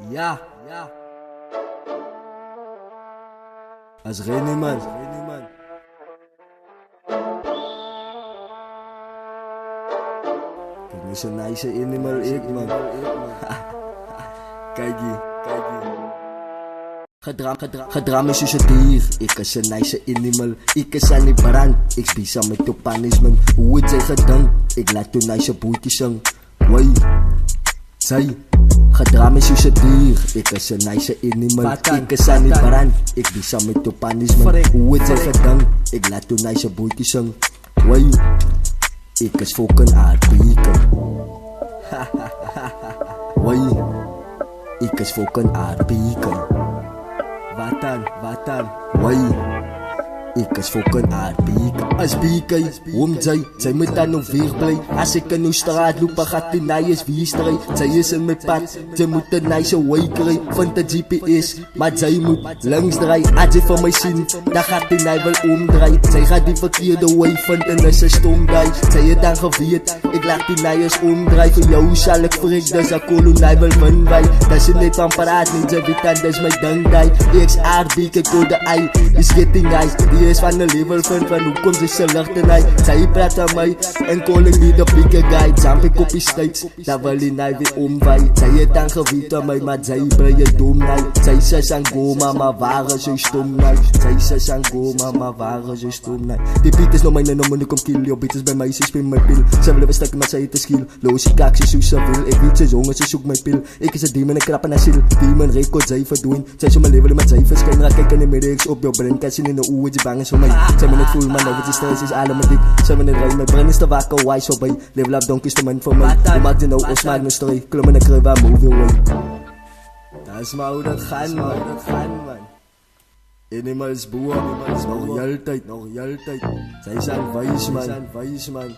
Ja. Als René man. Kijk, nu zo'n nice animal ik man. Kijk hier. Gedram is dus een dier, ik is een nice animal. Ik is aan die brand, ik spies aan met de punishment. Hoe het zij gedankt, ik laat toen nice boeitjes zang. Wai, zij. Gedram is dus een dier, ik is een nice animal. Ik is aan die brand, ik spies aan met de punishment. Hoe het zij gedankt, ik laat toen nice boeitjes zang. Wai, ik is fucking aardbeken. Wai, ik is fucking aardbeken. Wat dan? Wai, ik is fucking aardbeken. As beken, zij moet dan nog weer blij. Als ik in uw straat loop, gaat die nice wie strijd. Zij is in mijn pad, zij moet een nice way krijgen. Van de GPS, maar zij moet langs draaien. Als je van mij zien, dan gaat die nice wel omdraaien. Zij gaat die verkeerde way vinden en is een stomdij. Zij het dan geweet, ik laat die nice omdraaien. Voor jou zal ik vrek, dus ik kolonij wil winnen. Dat ze niet van praat, niet ze weet dat is mijn dankdij. Eerst aardbeken, code ei, is getting nice. Die is van de level van hoe komt ze licht en hij. Zij praat aan mij en calling me de bigger guy. Jump ik op die steeds, daar wil die night weer omwaai. Zij het dan gewiet aan mij, maar zij brengt je dom night. Zij zes aan goma, maar waar is je stom night. Zij zes aan goma, maar waar is je stom night. Die beat is nog mijn nummer, nu kom kill. Jouw beat is bij mij, ze speel mijn pil. Zij willen verstukken, maar zij het is skill. Loos ik kaak, ze zoekt ze wil. Ik weet ze jongen, ze zoekt mijn pil. Ik is een demon, ik krap en asiel. Demon, record, zij verdoen. Zij zo mijn leven, met zij verschijnen. Raak kijken in de op jouw brein. Kan zien in de oe, die bang is voor mij. Zij me niet voel, man, over die stress is allemaal dik. Zij me niet rijden, mijn brein is te wakker, wise voorbij. Level up, donk is de man voor mij. Hoe maakt je nou, ons maakt me strij. Klom in de krui, waar move away. Dat is maar hoe dat gaan, man. Animals boer, nog jij tijd. Zij zijn wijs, man.